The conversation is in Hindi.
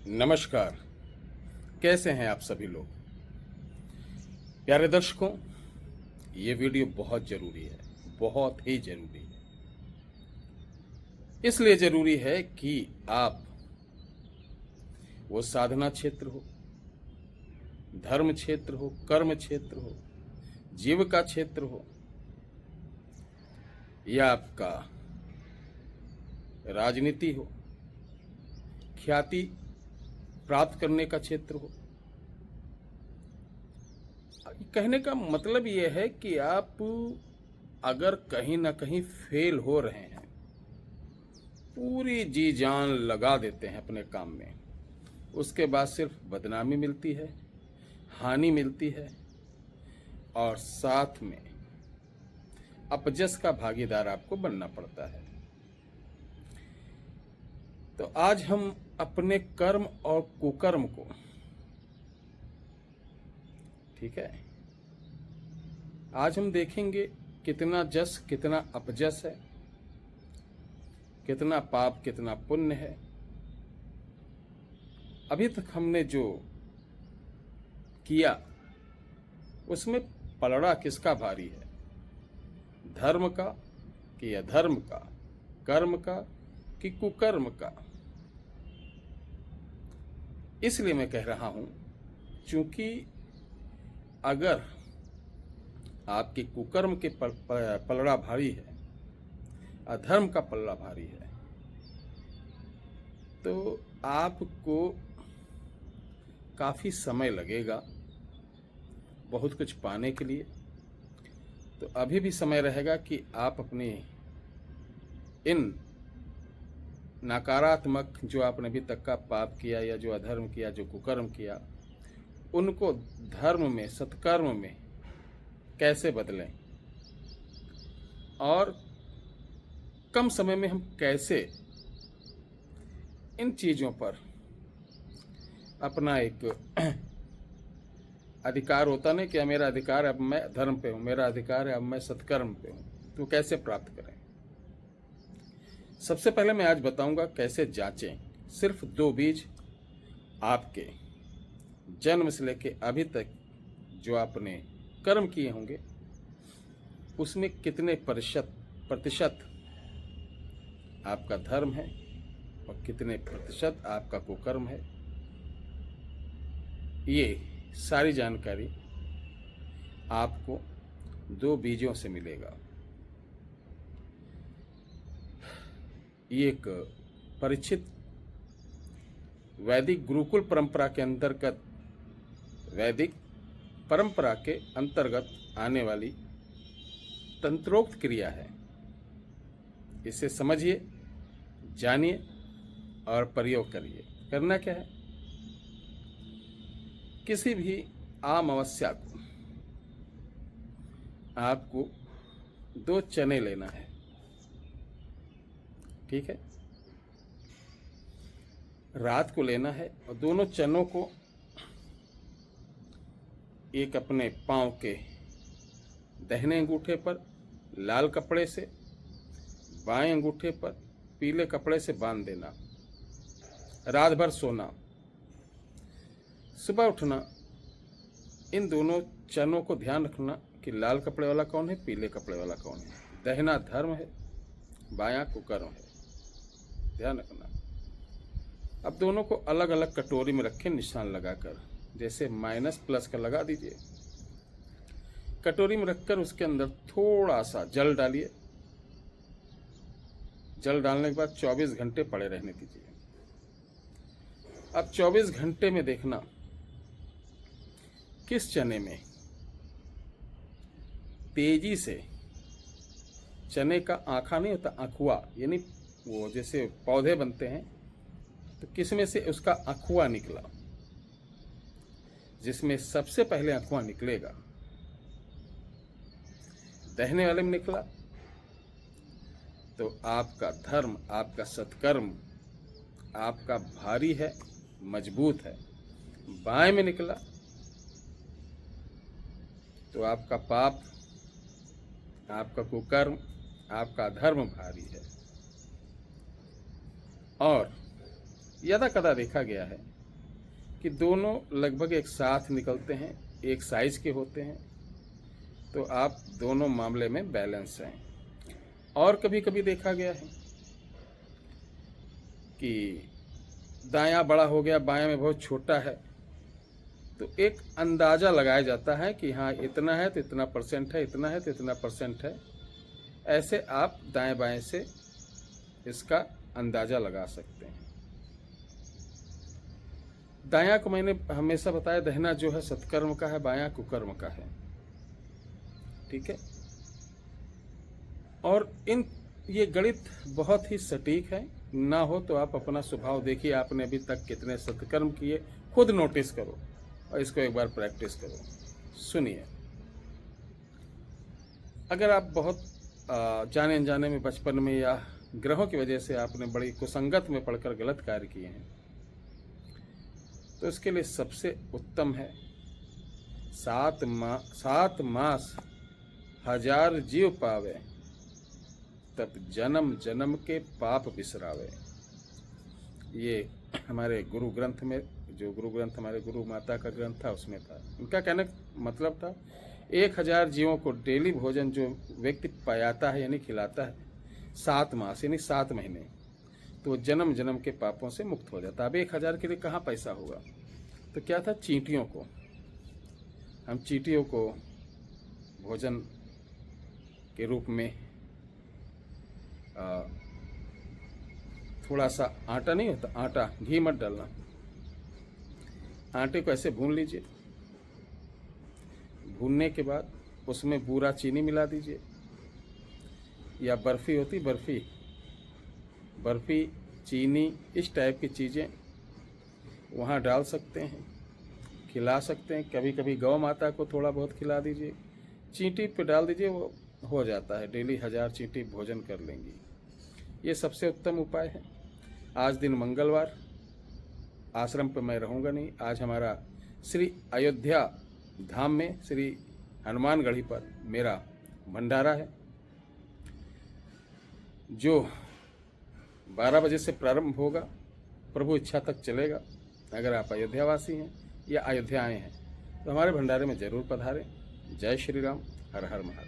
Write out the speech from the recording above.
नमस्कार। कैसे हैं आप सभी लोग? प्यारे दर्शकों, ये वीडियो बहुत ज़रूरी है, बहुत ही ज़रूरी है। इसलिए ज़रूरी है कि आप वो साधना क्षेत्र हो, धर्म क्षेत्र हो, कर्म क्षेत्र हो, जीविका क्षेत्र हो, या आपका राजनीति हो, ख्याति प्राप्त करने का क्षेत्र हो। कहने का मतलब ये है कि आप अगर कहीं ना कहीं फेल हो रहे हैं, पूरी जी जान लगा देते हैं अपने काम में, उसके बाद सिर्फ बदनामी मिलती है, हानि मिलती है और साथ में अपजस का भागीदार आपको बनना पड़ता है। तो आज हम अपने कर्म और कुकर्म को, ठीक है, आज हम देखेंगे कितना जस कितना अपजस है, कितना पाप कितना पुण्य है। अभी तक हमने जो किया उसमें पलड़ा किसका भारी है, धर्म का कि अधर्म का, कर्म का कि कुकर्म का। इसलिए मैं कह रहा हूं, क्योंकि अगर आपके कुकर्म के पलड़ा भारी है, अधर्म का पलड़ा भारी है, तो आपको काफ़ी समय लगेगा बहुत कुछ पाने के लिए। तो अभी भी समय रहेगा कि आप अपने इन नकारात्मक जो आपने अभी तक का पाप किया या जो अधर्म किया, जो कुकर्म किया, उनको धर्म में, सत्कर्म में कैसे बदलें और कम समय में हम कैसे इन चीज़ों पर अपना एक अधिकार होता नहीं कि मेरा अधिकार है अब मैं धर्म पे हूँ, मेरा अधिकार है अब मैं सत्कर्म पे हूँ, तो कैसे प्राप्त करें। सबसे पहले मैं आज बताऊंगा कैसे जांचें। सिर्फ 2 बीज आपके जन्म से लेके अभी तक जो आपने कर्म किए होंगे उसमें कितने प्रतिशत आपका धर्म है और कितने प्रतिशत आपका कुकर्म है। ये सारी जानकारी आपको 2 बीजों से मिलेगा। ये एक परिचित वैदिक गुरुकुल परंपरा के अंतर्गत, वैदिक परंपरा के अंतर्गत आने वाली तंत्रोक्त क्रिया है। इसे समझिए, जानिए और प्रयोग करिए। करना क्या है, किसी भी अमावस्या को आपको 2 चने लेना है, ठीक है, रात को लेना है और दोनों चनों को एक अपने पांव के दाहिने अंगूठे पर लाल कपड़े से, बाएं अंगूठे पर पीले कपड़े से बांध देना, रात भर सोना, सुबह उठना, इन दोनों चनों को ध्यान रखना कि लाल कपड़े वाला कौन है, पीले कपड़े वाला कौन है, दाहिना धर्म है, बायां कुकर्म है, ध्यान रखना। अब दोनों को अलग अलग कटोरी में रखें निशान लगाकर, जैसे माइनस प्लस का लगा दीजिए। कटोरी में रखकर उसके अंदर थोड़ा सा जल डालिए। जल डालने के बाद 24 घंटे पड़े रहने दीजिए। अब 24 घंटे में देखना किस चने में तेजी से, चने का आँखा नहीं होता, अखुआ, यानी वो जैसे पौधे बनते हैं, तो किसमें से उसका अखुआ निकला। जिसमें सबसे पहले अखुआ निकलेगा, दाहिने वाले में निकला, तो आपका धर्म, आपका सत्कर्म, आपका भारी है, मजबूत है। बाएं में निकला तो आपका पाप, आपका कुकर्म, आपका धर्म भारी है। और यदा कदा देखा गया है कि दोनों लगभग एक साथ निकलते हैं, एक साइज के होते हैं, तो आप दोनों मामले में बैलेंस हैं। और कभी कभी देखा गया है कि दायां बड़ा हो गया, बायां में बहुत छोटा है, तो एक अंदाज़ा लगाया जाता है कि हाँ इतना है तो इतना परसेंट है, इतना है तो इतना परसेंट है। ऐसे आप दाएं बाएं से इसका अंदाज़ा लगा सकते हैं। दायां को मैंने हमेशा बताया, दहिना जो है सत्कर्म का है, बायां कुकर्म का है, ठीक है। और ये गणित बहुत ही सटीक है, ना हो तो आप अपना स्वभाव देखिए, आपने अभी तक कितने सत्कर्म किए, खुद नोटिस करो और इसको एक बार प्रैक्टिस करो। सुनिए, अगर आप बहुत जाने अनजाने में बचपन में या ग्रहों की वजह से आपने बड़ी कुसंगत में पढ़कर गलत कार्य किए हैं, तो इसके लिए सबसे उत्तम है 7 मास 1000 जीव पावे, तब जन्म जन्म के पाप बिसरावे। ये हमारे गुरु ग्रंथ में, जो गुरु ग्रंथ हमारे गुरु माता का ग्रंथ था, उसमें था। उनका कहने का मतलब था 1000 जीवों को डेली भोजन जो व्यक्ति पयाता है यानी खिलाता है 7 मास यानी 7 महीने, तो वो जन्म जन्म के पापों से मुक्त हो जाता। अब 1000 के लिए कहाँ पैसा होगा, तो क्या था, चींटियों को, हम चींटियों को भोजन के रूप में थोड़ा सा आटा नहीं होता, आटा, घी मत डालना, आटे को ऐसे भून लीजिए, भूनने के बाद उसमें बूरा चीनी मिला दीजिए, या बर्फ़ी होती, बर्फ़ी चीनी, इस टाइप की चीज़ें वहाँ डाल सकते हैं, खिला सकते हैं। कभी कभी गौ माता को थोड़ा बहुत खिला दीजिए, चींटी पे डाल दीजिए, वो हो जाता है, डेली 1000 चींटी भोजन कर लेंगी। ये सबसे उत्तम उपाय है। आज दिन मंगलवार, आश्रम पे मैं रहूँगा नहीं। आज हमारा श्री अयोध्या धाम में श्री हनुमानगढ़ी पर मेरा भंडारा है, जो 12 बजे से प्रारंभ होगा, प्रभु इच्छा तक चलेगा। अगर आप अयोध्यावासी हैं या अयोध्या आए हैं तो हमारे भंडारे में जरूर पधारें। जय श्री राम, हर हर महादेव।